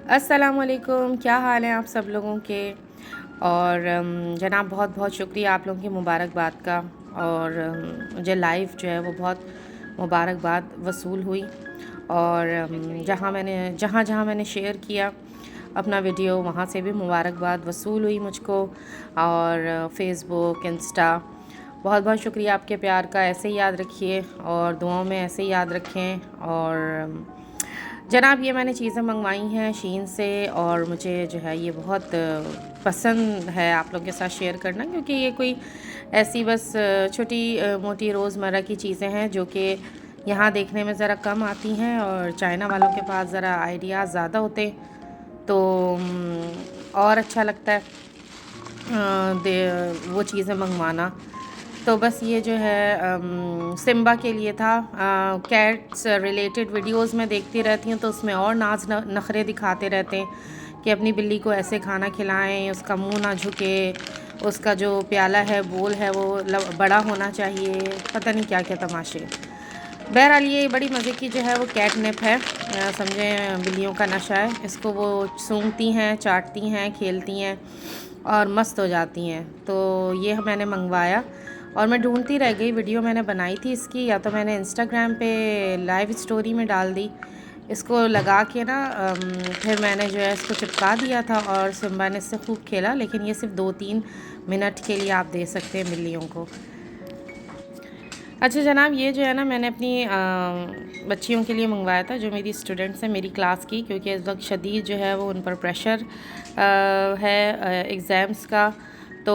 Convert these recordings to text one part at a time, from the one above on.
अस्सलामुअलैकुम, क्या हाल है आप सब लोगों के। और जनाब बहुत बहुत शुक्रिया आप लोगों की मुबारकबाद का। और मुझे लाइव जो है वो बहुत मुबारकबाद वसूल हुई। और जहाँ जहाँ मैंने शेयर किया अपना वीडियो, वहाँ से भी मुबारकबाद वसूल हुई मुझको। और फ़ेसबुक, इंस्टा, बहुत बहुत शुक्रिया आपके प्यार का। ऐसे ही याद रखिए और दुआओं में ऐसे ही याद रखें। और जनाब ये मैंने चीज़ें मंगवाई हैं शीन से, और मुझे जो है ये बहुत पसंद है आप लोगों के साथ शेयर करना, क्योंकि ये कोई ऐसी बस छोटी मोटी रोज़मर्रा की चीज़ें हैं जो कि यहाँ देखने में ज़रा कम आती हैं और चाइना वालों के पास ज़रा आइडियाज़ ज़्यादा होते, तो और अच्छा लगता है वो चीज़ें मंगवाना। तो बस ये जो है सिम्बा के लिए था। कैट्स रिलेटेड वीडियोस में देखती रहती हूँ, तो उसमें और नाज नखरे दिखाते रहते हैं कि अपनी बिल्ली को ऐसे खाना खिलाएं, उसका मुंह ना झुके, उसका जो प्याला है, बोल है, वो बड़ा होना चाहिए, पता नहीं क्या क्या तमाशे। बहरहाल ये बड़ी मज़े की जो है वो कैटनिप है। समझें बिल्लियों का नशा है, इसको वो सूंघती हैं, चाटती हैं, खेलती हैं और मस्त हो जाती हैं। तो ये मैंने मंगवाया और मैं ढूंढती रह गई। वीडियो मैंने बनाई थी इसकी, या तो मैंने इंस्टाग्राम पे लाइव स्टोरी में डाल दी। इसको लगा के ना फिर मैंने जो है इसको चिपका दिया था और सिम्बा ने इससे खूब खेला। लेकिन ये सिर्फ 2-3 मिनट के लिए आप दे सकते हैं बिल्लियों को। अच्छा जनाब, ये जो है ना मैंने अपनी बच्चियों के लिए मंगवाया था, जो मेरी स्टूडेंट्स हैं मेरी क्लास की, क्योंकि इस वक्त शदीद जो है वो उन पर प्रेशर है एग्ज़ाम्स का। तो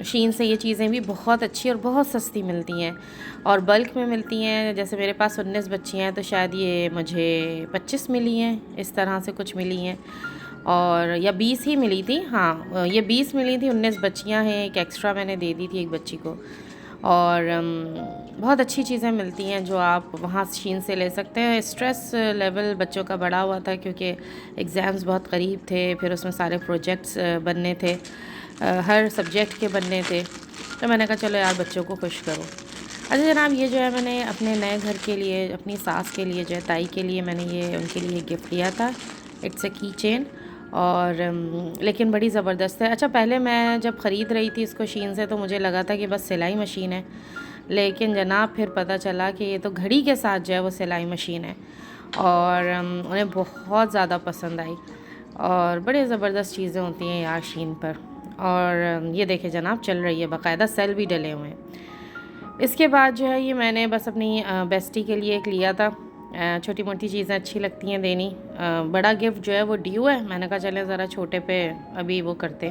शीन से ये चीज़ें भी बहुत अच्छी और बहुत सस्ती मिलती हैं और बल्क में मिलती हैं। जैसे मेरे पास 19 बच्चियाँ हैं, तो शायद ये मुझे 25 मिली हैं, इस तरह से कुछ मिली हैं। और या 20 ही मिली थी, हाँ ये 20 मिली थी, 19 बच्चियाँ हैं, एक एक्स्ट्रा मैंने दे दी थी एक बच्ची को। और बहुत अच्छी चीज़ें मिलती हैं जो आप वहाँ शीन से ले सकते हैं। स्ट्रेस लेवल बच्चों का बढ़ा हुआ था क्योंकि एग्ज़ाम्स बहुत करीब थे, फिर उसमें सारे प्रोजेक्ट्स बनने थे, हर सब्जेक्ट के बनने थे। तो मैंने कहा चलो यार बच्चों को खुश करो। अच्छा जनाब, ये जो है मैंने अपने नए घर के लिए, अपनी सास के लिए, जो है ताई के लिए, मैंने ये उनके लिए गिफ्ट लिया था। इट्स अ की चेन। और लेकिन बड़ी ज़बरदस्त है। अच्छा पहले मैं जब ख़रीद रही थी इसको शीन से, तो मुझे लगा था कि बस सिलाई मशीन है, लेकिन जनाब फिर पता चला कि ये तो घड़ी के साथ जो है वो सिलाई मशीन है। और उन्हें बहुत ज़्यादा पसंद आई। और बड़े ज़बरदस्त चीज़ें होती हैं यार शीन पर। और ये देखे जनाब चल रही है, बाकायदा सेल भी डले हुए हैं। इसके बाद जो है ये मैंने बस अपनी बेस्टी के लिए एक लिया था। छोटी मोटी चीज़ें अच्छी लगती हैं देनी। बड़ा गिफ्ट जो है वो ड्यू है, मैंने कहा चलें ज़रा छोटे पे अभी वो करते।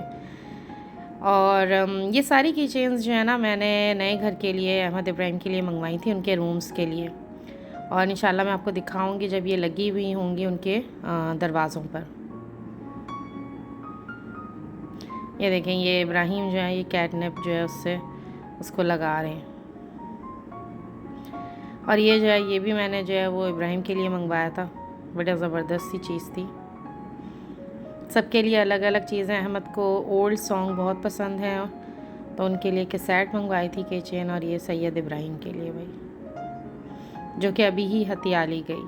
और ये सारी की चेन्स जो है ना मैंने नए घर के लिए, अहमद इब्राहिम के लिए मंगवाई थी, उनके रूम्स के लिए। और इंशाल्लाह मैं आपको दिखाऊंगी जब ये लगी हुई होंगी उनके दरवाज़ों पर। ये देखें, ये इब्राहिम जो है ये कैटनिप जो है उससे उसको लगा रहे हैं। और ये जो है ये भी मैंने जो है वो इब्राहिम के लिए मंगवाया था। बड़ा ज़बरदस्त सी चीज़ थी। सबके लिए अलग अलग चीज़ें। अहमद को ओल्ड सॉन्ग बहुत पसंद हैं, तो उनके लिए कैसेट मंगवाई थी की चेन। और ये सैयद इब्राहिम के लिए भाई, जो कि अभी ही हथियाली गई।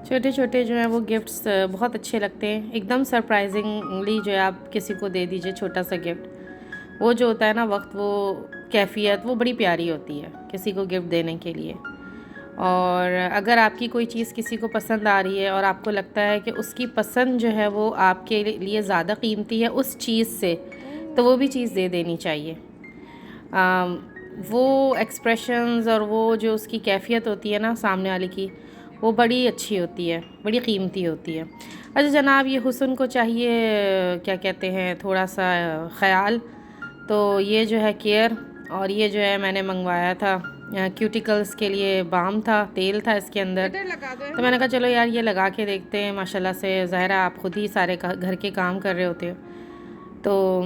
छोटे छोटे जो हैं वो गिफ्ट्स बहुत अच्छे लगते हैं। एकदम सरप्राइजिंगली जो है आप किसी को दे दीजिए छोटा सा गिफ्ट, वो जो होता है ना वक्त, वो कैफियत वो बड़ी प्यारी होती है किसी को गिफ्ट देने के लिए। और अगर आपकी कोई चीज़ किसी को पसंद आ रही है और आपको लगता है कि उसकी पसंद जो है वो आपके लिए ज़्यादा कीमती है उस चीज़ से, तो वो भी चीज़ दे देनी चाहिए। वो एक्सप्रेशंस और वो जो उसकी कैफियत होती है ना सामने वाले की, वो बड़ी अच्छी होती है, बड़ी कीमती होती है। अच्छा जनाब, ये हुस्न को चाहिए क्या कहते हैं थोड़ा सा ख़याल, तो ये जो है केयर। और ये जो है मैंने मंगवाया था क्यूटिकल्स के लिए, बाम था, तेल था इसके अंदर। तो मैंने कहा चलो यार ये लगा के देखते हैं। माशाल्लाह से ज़ाहिर है आप खुद ही सारे घर के काम कर रहे होते हो, तो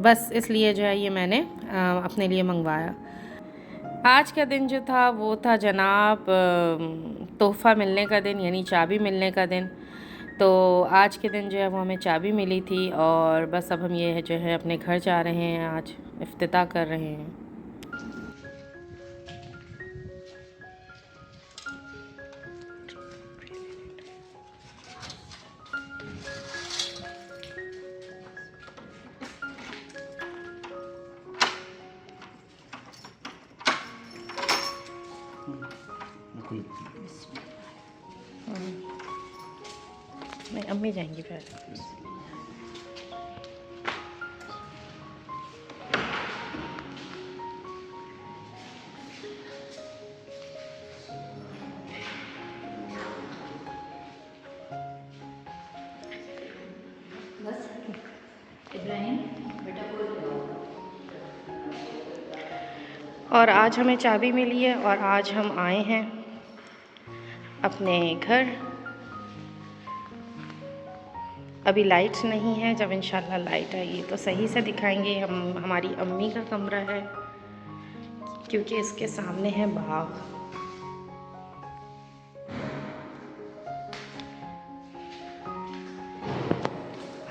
बस इसलिए जो है ये मैंने अपने लिए मंगवाया। आज का दिन जो था वो था जनाब तोहफ़ा मिलने का दिन, यानी चाबी मिलने का दिन। तो आज के दिन जो है वो हमें चाबी मिली थी और बस अब हम ये जो है अपने घर जा रहे हैं, आज इफ्तिताह कर रहे हैं। नहीं, अम्मी जाएंगी पहले। और आज हमें चाबी मिली है और आज हम आए हैं अपने घर। अभी लाइट्स नहीं है, जब इंशाल्लाह लाइट आएगी तो सही से दिखाएंगे। हम हमारी अम्मी का कमरा है क्योंकि इसके सामने है बाग।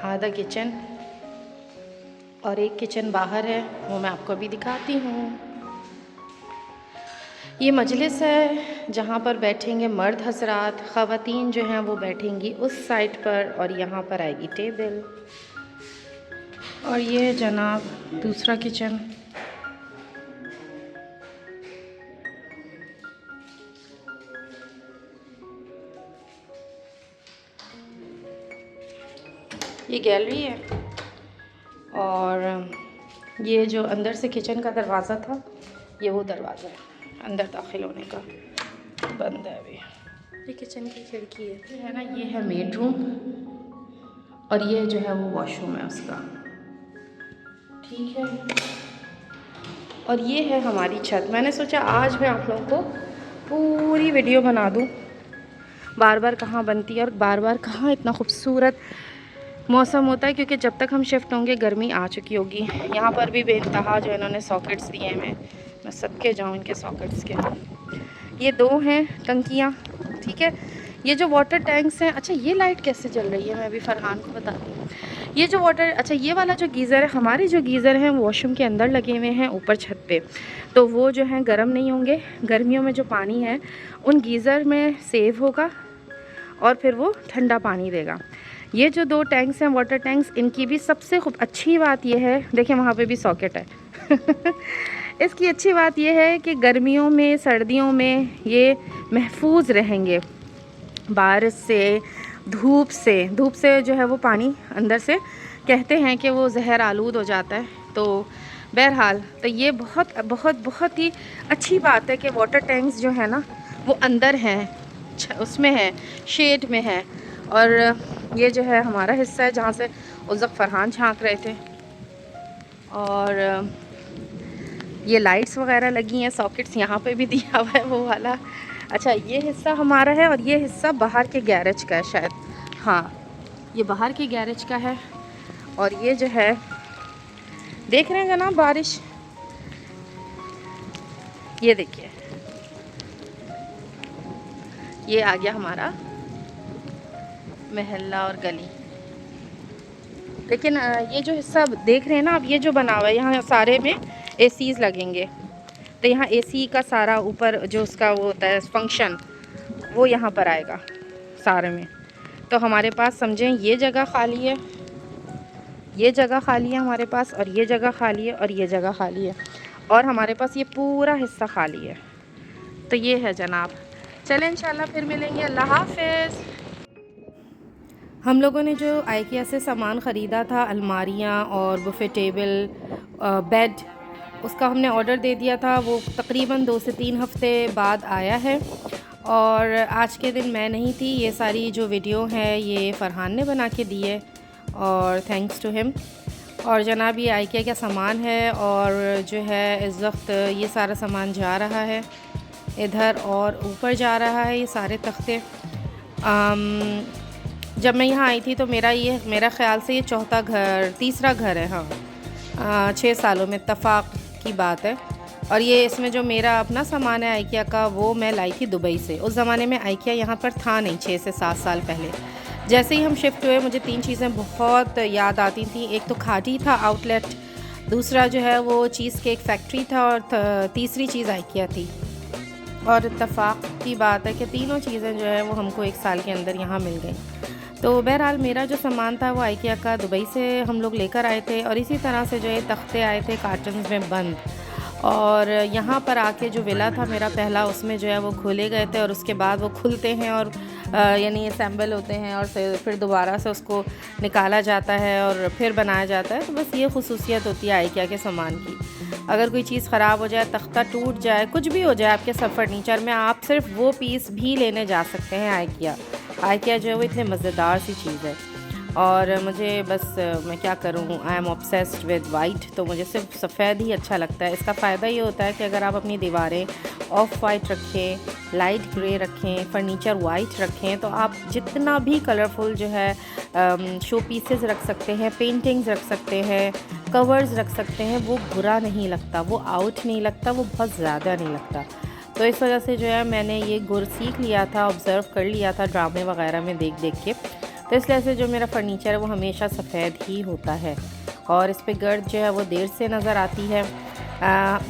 आधा किचन और एक किचन बाहर है, वो मैं आपको अभी दिखाती हूँ। ये मजलिस है जहाँ पर बैठेंगे मर्द हजरात, ख़वातीन जो हैं वो बैठेंगी उस साइड पर और यहाँ पर आएगी टेबल। और ये है जनाब दूसरा किचन। ये गैलरी है और ये जो अंदर से किचन का दरवाज़ा था ये वो दरवाज़ा है अंदर दाखिल होने का, बंद है अभी। ये किचन की खिड़की है ना, ये है मेड रूम और ये जो है वो वॉशरूम है उसका, ठीक है। और ये है हमारी छत। मैंने सोचा आज मैं आप लोगों को पूरी वीडियो बना दूँ, बार बार कहाँ बनती है और बार बार कहाँ इतना खूबसूरत मौसम होता है, क्योंकि जब तक हम शिफ्ट होंगे गर्मी आ चुकी होगी। यहाँ पर भी बेइंतहा जो इन्होंने सॉकेट्स दिए हैं, मैं सबके जाऊँ इनके सॉकेट्स के। ये दो हैं टंकियाँ, ठीक है। ये जो वाटर टैंक्स हैं, अच्छा ये लाइट कैसे जल रही है मैं अभी फरहान को बताती हूँ। ये जो वाटर, अच्छा ये वाला जो गीज़र है, हमारे जो गीज़र हैं वॉशरूम के अंदर लगे हुए हैं ऊपर छत पे, तो वो जो हैं गर्म नहीं होंगे। गर्मियों में जो पानी है उन गीज़र में सेव होगा और फिर वो ठंडा पानी देगा। ये जो दो टैंक्स हैं वाटर टैंक्स, इनकी भी सबसे खूब अच्छी बात ये है, देखें वहाँ पे भी सॉकेट है इसकी अच्छी बात ये है कि गर्मियों में सर्दियों में ये महफूज रहेंगे बारिश से, धूप से जो है वो पानी अंदर से कहते हैं कि वो जहर आलूद हो जाता है। तो बहरहाल तो ये बहुत बहुत बहुत ही अच्छी बात है कि वाटर टैंक्स जो है ना वो अंदर हैं, उसमें है, शेड में है। और ये जो है हमारा हिस्सा है जहाँ से उस वक्त फरहान झांक रहे थे। और ये लाइट्स वगैरह लगी हैं, सॉकेट्स यहाँ पे भी दिया हुआ है वो वाला। अच्छा ये हिस्सा हमारा है और ये हिस्सा बाहर के गैरेज का है शायद, हाँ ये बाहर के गैरेज का है। और ये जो है देख रहे हैं जनाब बारिश, ये देखिए ये आ गया हमारा महल्ला और गली। लेकिन ये जो हिस्सा देख रहे हैं ना आप, ये जो बना हुआ है यहाँ सारे में एसीज़ लगेंगे, तो यहाँ एसी का सारा ऊपर जो उसका वो होता है फंक्शन वो यहाँ पर आएगा सारे में। तो हमारे पास समझें ये जगह खाली है, ये जगह खाली है हमारे पास, और ये जगह खाली है, और ये जगह खाली है, और हमारे पास ये पूरा हिस्सा खाली है। तो ये है जनाब। चलें इंशाल्लाह फिर मिलेंगे, अल्लाह हाफ़िज़। हम लोगों ने जो आइकिया से सामान ख़रीदा था, अलमारियाँ और बुफ़े टेबल, बेड, उसका हमने ऑर्डर दे दिया था। वो तकरीबन 2 से 3 हफ़्ते बाद आया है। और आज के दिन मैं नहीं थी, ये सारी जो वीडियो है ये फ़रहान ने बना के दी है और थैंक्स टू हिम। और जनाब ये आइकिया का सामान है और जो है इस वक्त ये सारा सामान जा रहा है इधर और ऊपर जा रहा है, ये सारे तख्ते। जब मैं यहाँ आई थी तो मेरा ख़्याल से ये तीसरा घर है, हाँ 6 सालों में, इत्तफ़ाक़ की बात है। और ये इसमें जो मेरा अपना सामान है आइकिया का, वो मैं लाई थी दुबई से। उस ज़माने में आइकिया यहाँ पर था नहीं, 6 से 7 साल पहले। जैसे ही हम शिफ्ट हुए मुझे 3 चीज़ें बहुत याद आती थी। एक तो खाटी था आउटलेट, दूसरा जो है वो चीज़ केक फैक्ट्री था, और तीसरी चीज़ आइकिया थी। और इत्तफ़ाक़ की बात है कि तीनों चीज़ें जो है वो हमको 1 साल के अंदर यहाँ मिल गई। तो बहरहाल मेरा जो सामान था वो आइकिया का दुबई से हम लोग लेकर आए थे। और इसी तरह से जो है तख्ते आए थे कार्टन्स में बंद, और यहाँ पर आके जो विला था मेरा पहला, उसमें जो है वो खोले गए थे और उसके बाद वो खुलते हैं और यानी असेंबल होते हैं और फिर दोबारा से उसको निकाला जाता है और फिर बनाया जाता है। तो बस ये खुसूसियत होती है आइकिया के सामान की। अगर कोई चीज़ ख़राब हो जाए, तख्ता टूट जाए, कुछ भी हो जाए आपके सब फर्नीचर में, आप सिर्फ वो पीस भी लेने जा सकते हैं आइकिया जो है वो इतने मज़ेदार सी चीज़ है। और मुझे बस मैं क्या करूँ, I am obsessed with white, तो मुझे सिर्फ सफ़ेद ही अच्छा लगता है। इसका फ़ायदा ये होता है कि अगर आप अपनी दीवारें ऑफ वाइट रखें, लाइट ग्रे रखें, फर्नीचर वाइट रखें, तो आप जितना भी कलरफुल जो है शो पीसेस रख सकते हैं, पेंटिंग्स रख सकते हैं, कवर्स रख सकते हैं, वो बुरा नहीं लगता, वो आउट नहीं लगता, वो बहुत ज़्यादा नहीं लगता। तो इस वजह से जो है मैंने ये गुर सीख लिया था, ऑब्ज़र्व कर लिया था ड्रामे वगैरह में देख देख के। तो इसलिए से जो मेरा फ़र्नीचर है वो हमेशा सफ़ेद ही होता है और इस पे गर्द जो है वो देर से नज़र आती है।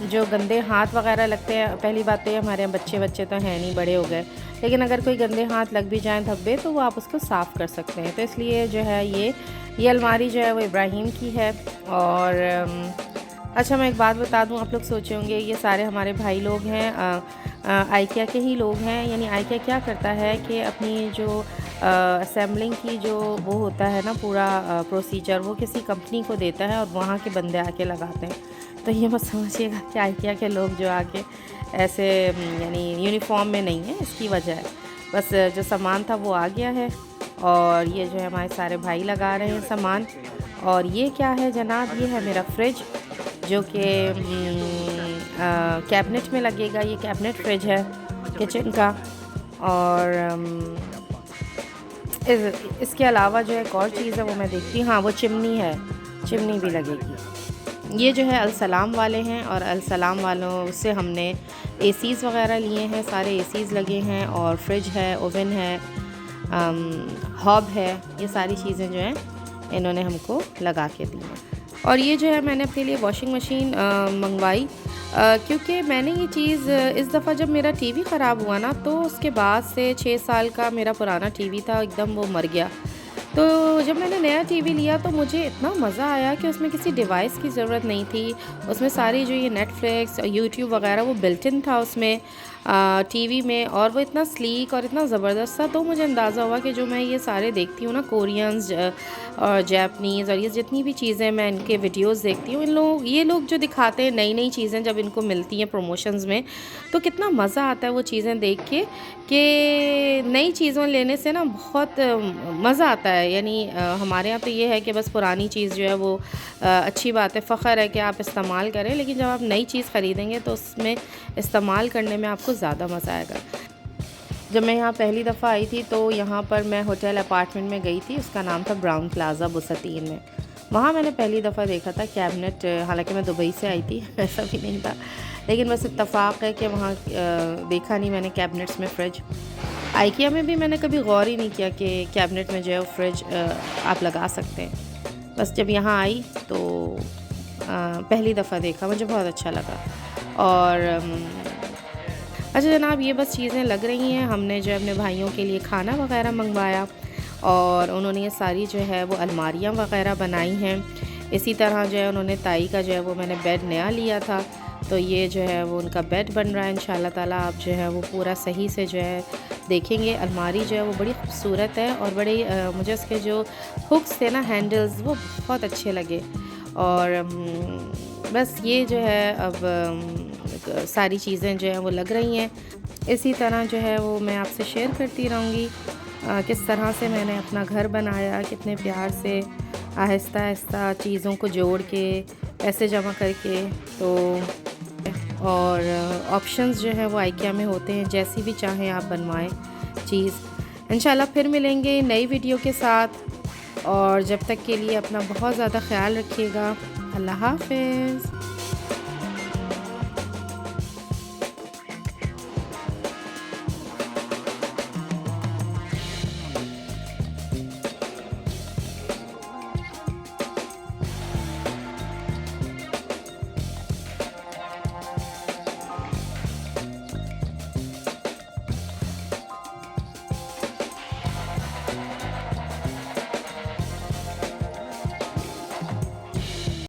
जो गंदे हाथ वगैरह लगते हैं, पहली बात तो ये हमारे यहाँ बच्चे तो हैं नहीं, बड़े हो गए, लेकिन अगर कोई गंदे हाथ लग भी जाएँ धब्बे, तो वो आप उसको साफ़ कर सकते हैं। तो इसलिए जो है ये अलमारी जो है वो इब्राहिम की है। और अच्छा, मैं एक बात बता दूं, आप लोग सोचे होंगे ये सारे हमारे भाई लोग हैं, आइकिया के ही लोग हैं। यानी आइकिया क्या करता है कि अपनी जो असेंबलिंग की जो वो होता है ना पूरा प्रोसीजर, वो किसी कंपनी को देता है और वहाँ के बंदे आके लगाते हैं। तो ये मत समझिएगा कि आइकिया के लोग जो आके ऐसे यानी यूनिफॉर्म में नहीं है, इसकी वजह है बस जो सामान था वो आ गया है और ये जो है हमारे सारे भाई लगा रहे हैं सामान। और ये क्या है जनाब, ये है मेरा फ्रिज जो कि कैबिनेट में लगेगा। ये कैबिनेट फ्रिज है किचन का। और इसके अलावा जो एक और चीज़ है वो मैं देखती हूँ, हाँ वो चिमनी है, चिमनी भी लगेगी। ये जो है अल-सलाम वाले हैं और अल-सलाम वालों से हमने एसीज़ वगैरह लिए हैं, सारे एसीज़ लगे हैं और फ्रिज है, ओवन है, हॉब है, ये सारी चीज़ें जो हैं इन्होंने हमको लगा के दी हैं। और ये जो है मैंने अपने लिए वॉशिंग मशीन मंगवाई क्योंकि मैंने ये चीज़ इस दफ़ा जब मेरा टीवी ख़राब हुआ ना, तो उसके बाद से 6 साल का मेरा पुराना टीवी था, एकदम वो मर गया। तो जब मैंने नया टीवी लिया तो मुझे इतना मज़ा आया कि उसमें किसी डिवाइस की ज़रूरत नहीं थी। उसमें सारी जो ये नेटफ्लिक्स, यूट्यूब वगैरह वो बिल्ट इन था उसमें टीवी में, और वो इतना स्लीक और इतना ज़बरदस्त था। तो मुझे अंदाज़ा हुआ कि जो मैं ये सारे देखती हूँ ना, कोरियंस और जापनीज़ और ये जितनी भी चीज़ें मैं इनके वीडियोस देखती हूँ, ये लोग जो दिखाते हैं नई नई चीज़ें जब इनको मिलती हैं प्रमोशंस में, तो कितना मज़ा आता है वो चीज़ें देख के कि नई चीज़ों लेने से ना बहुत मज़ा आता है। यानी हमारे यहाँ तो ये है कि बस पुरानी चीज़ जो है वो अच्छी बात है, फ़ख्र है कि आप इस्तेमाल करें, लेकिन जब आप नई चीज़ ख़रीदेंगे तो उसमें इस्तेमाल करने में आपको ज़्यादा मज़ा आएगा। जब मैं यहाँ पहली दफ़ा आई थी तो यहाँ पर मैं होटल अपार्टमेंट में गई थी, उसका नाम था ब्राउन प्लाज़ा बुसतीन में। वहाँ मैंने पहली दफ़ा देखा था कैबिनेट, हालांकि मैं दुबई से आई थी ऐसा भी नहीं था, लेकिन बस इत्तफ़ाक़ है कि वहाँ देखा नहीं मैंने कैबिनेट्स में फ़्रिज। आइकिया में भी मैंने कभी गौर ही नहीं किया कि कैबिनेट में जो है वो फ्रिज आप लगा सकते हैं। बस जब यहाँ आई तो पहली दफ़ा देखा, मुझे बहुत अच्छा लगा। और अच्छा जनाब, ये बस चीज़ें लग रही हैं। हमने जो अपने भाइयों के लिए खाना वगैरह मंगवाया और उन्होंने ये सारी जो है वो अलमारियाँ वगैरह बनाई हैं। इसी तरह जो है उन्होंने ताई का जो है वो मैंने बेड नया लिया था, तो ये जो है वो उनका बेड बन रहा है इंशाल्लाह ताला। आप जो है वो पूरा सही से जो है देखेंगे। अलमारी जो है वो बड़ी खूबसूरत है और बड़ी मुझे उसके जो हुक्स थे ना, हैंडल्स, वो बहुत अच्छे लगे। और बस ये जो है अब सारी चीज़ें जो हैं वो लग रही हैं। इसी तरह जो है वो मैं आपसे शेयर करती रहूँगी किस तरह से मैंने अपना घर बनाया, कितने प्यार से आहिस्ता आहिस्ता चीज़ों को जोड़ के, पैसे जमा करके। तो और ऑप्शंस जो है वो आइकिया में होते हैं, जैसी भी चाहें आप बनवाएं चीज़। इंशाल्लाह फिर मिलेंगे नई वीडियो के साथ, और जब तक के लिए अपना बहुत ज़्यादा ख्याल रखिएगा। अल्लाह हाफ़िज़।